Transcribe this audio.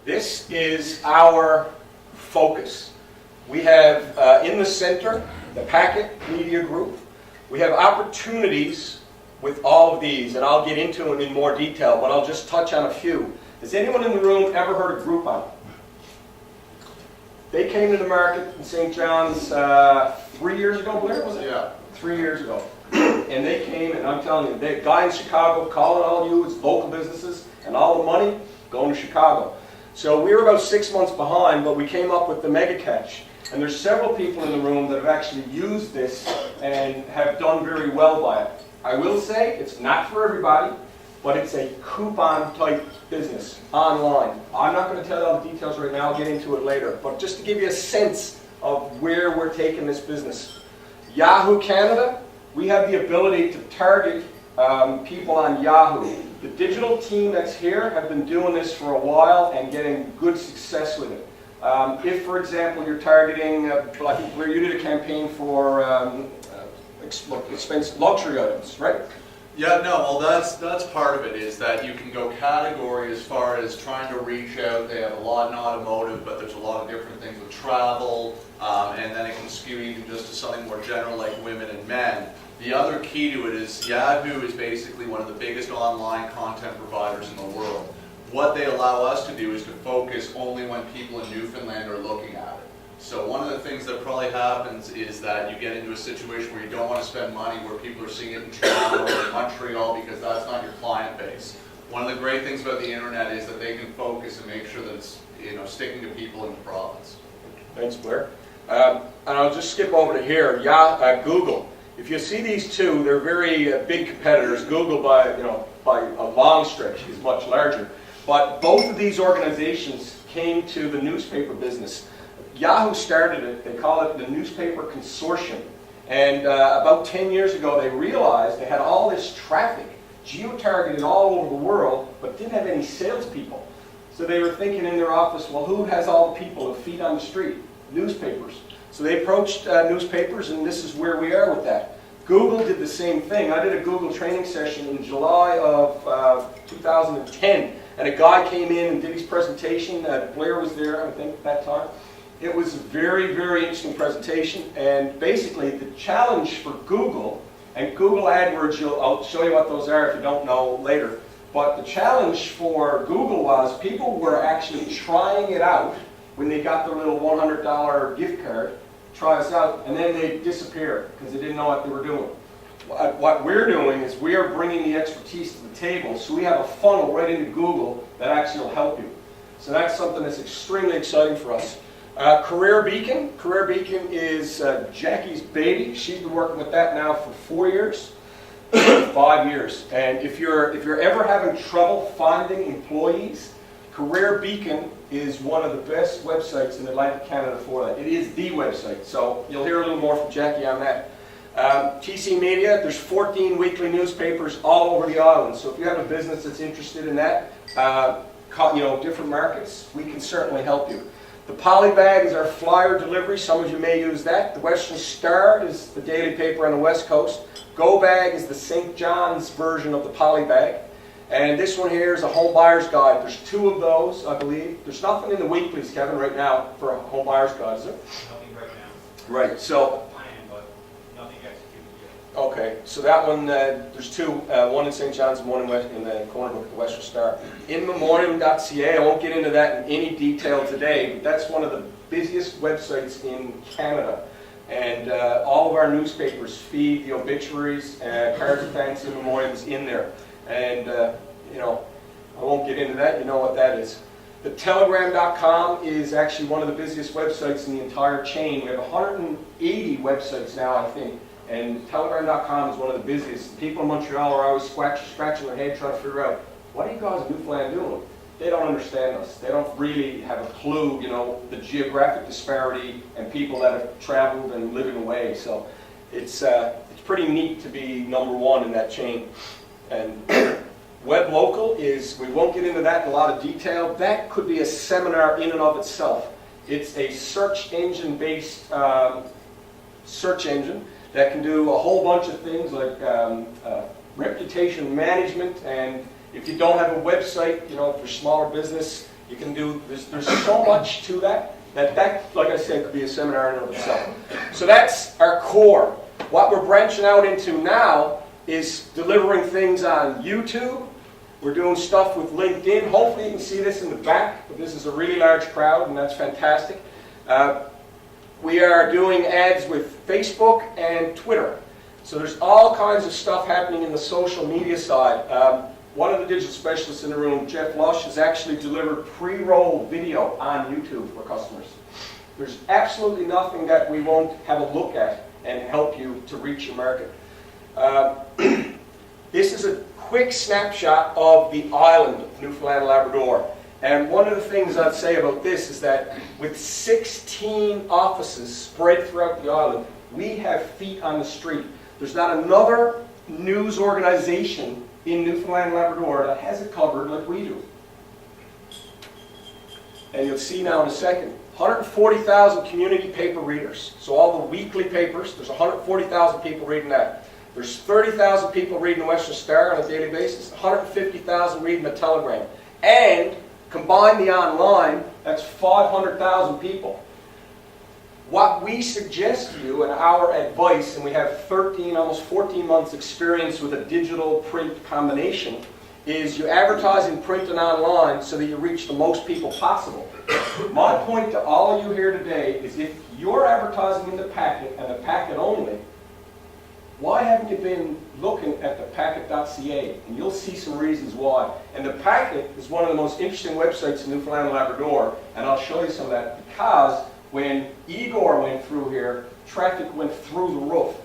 This is our focus. We have in the center the Packet Media Group. We have opportunities with all of these, and I'll get into them in more detail, but I'll just touch on a few. Has anyone in the room ever heard of Groupon? They came to the market in St. John's 3 years ago, Blair, was it? Yeah. 3 years ago. And they came, and I'm telling you, the guy in Chicago calling all you, it's local businesses, and all the money going to Chicago. So we were about 6 months behind, but we came up with the mega catch. And there's several people in the room that have actually used this and have done very well by it. I will say, it's not for everybody, but it's a coupon type business online. I'm not going to tell you all the details right now, I'll get into it later. But just to give you a sense of where we're taking this business. Yahoo Canada, we have the ability to target people on Yahoo. The digital team that's here have been doing this for a while and getting good success with it. If, for example, you're targeting, like where you did a campaign for expensive luxury items, right? Yeah, no, well that's part of it, is that you can go category as far as trying to reach out. They have a lot in automotive, but there's a lot of different things with travel, and then it can skew even just to something more general like women and men. The other key to it is Yahoo is basically one of the biggest online content providers in the world. What they allow us to do is to focus only when people in Newfoundland are looking at it. So one of the things that probably happens is that you get into a situation where you don't want to spend money where people are seeing it in Toronto or in Montreal because that's not your client base. One of the great things about the internet is that they can focus and make sure that it's sticking to people in the province. Thanks, Blair. And I'll just skip over to here. Google. If you see these two, they're very big competitors. Google, by a long stretch, is much larger. But both of these organizations came to the newspaper business. Yahoo started it. They call it the Newspaper Consortium. And about 10 years ago, they realized they had all this traffic, geo-targeted all over the world, but didn't have any salespeople. So they were thinking in their office, well, who has all the people, the feet on the street? Newspapers. So they approached newspapers, and this is where we are with that. Google did the same thing. I did a Google training session in July of 2010, and a guy came in and did his presentation. Blair was there, I think, at that time. It was a very, very interesting presentation, and basically the challenge for Google, and Google AdWords, I'll show you what those are if you don't know later, but the challenge for Google was people were actually trying it out when they got their little $100 gift card, try us out, and then they disappear because they didn't know what they were doing. What we're doing is we are bringing the expertise to the table, so we have a funnel right into Google that actually will help you. So that's something that's extremely exciting for us. Career Beacon. Career Beacon is Jackie's baby. She's been working with that now for 4 years, 5 years. And if you're ever having trouble finding employees, Career Beacon is one of the best websites in Atlantic Canada for that. It is the website, so you'll hear a little more from Jackie on that. TC Media, there's 14 weekly newspapers all over the island, so if you have a business that's interested in that, different markets, we can certainly help you. The Polybag is our flyer delivery. Some of you may use that. The Western Star is the daily paper on the West Coast. Go Bag is the St. John's version of the Polybag. And this one here is a home buyer's guide. There's 2 of those, I believe. There's nothing in the weeklies, Kevin, right now for a home buyer's guide, is there? Nothing right now. Right, so... Plan, but nothing executed yet. Okay, so that one, there's 2, one in St. John's and one in the corner book, the Western Star. InMemoriam.ca, I won't get into that in any detail today, but that's one of the busiest websites in Canada. And all of our newspapers feed the obituaries, cards of thanks, in memoriams in there. And, I won't get into that, you know what that is. The Telegram.com is actually one of the busiest websites in the entire chain. We have 180 websites now, I think. And Telegram.com is one of the busiest. People in Montreal are always scratching their head trying to figure out, what are you guys in Newfoundland doing? They don't understand us. They don't really have a clue, the geographic disparity and people that have traveled and living away. So it's pretty neat to be #1 in that chain. And Web Local is, we won't get into that in a lot of detail. That could be a seminar in and of itself. It's a search engine-based search engine that can do a whole bunch of things like reputation management, and if you don't have a website, for smaller business, You can do, there's so much to that, like I said, could be a seminar in and of itself. So that's our core. What we're branching out into now is delivering things on YouTube. We're doing stuff with LinkedIn. Hopefully you can see this in the back, but this is a really large crowd, and that's fantastic. We are doing ads with Facebook and Twitter. So there's all kinds of stuff happening in the social media side. One of the digital specialists in the room, Jeff Lush, has actually delivered pre-roll video on YouTube for customers. There's absolutely nothing that we won't have a look at and help you to reach your market. This is a quick snapshot of the island of Newfoundland and Labrador. And one of the things I'd say about this is that with 16 offices spread throughout the island, we have feet on the street. There's not another news organization in Newfoundland and Labrador that has it covered like we do. And you'll see now in a second, 140,000 community paper readers. So all the weekly papers, there's 140,000 people reading that. There's 30,000 people reading the Western Star on a daily basis, 150,000 reading the Telegram. And combine the online, that's 500,000 people. What we suggest to you and our advice, and we have 13, almost 14 months experience with a digital print combination, is you advertise in print and online so that you reach the most people possible. My point to all of you here today is if you're advertising in the packet and the packet only, why haven't you been looking at the packet.ca? And you'll see some reasons why. And the packet is one of the most interesting websites in Newfoundland and Labrador, and I'll show you some of that because when Igor went through here, traffic went through the roof.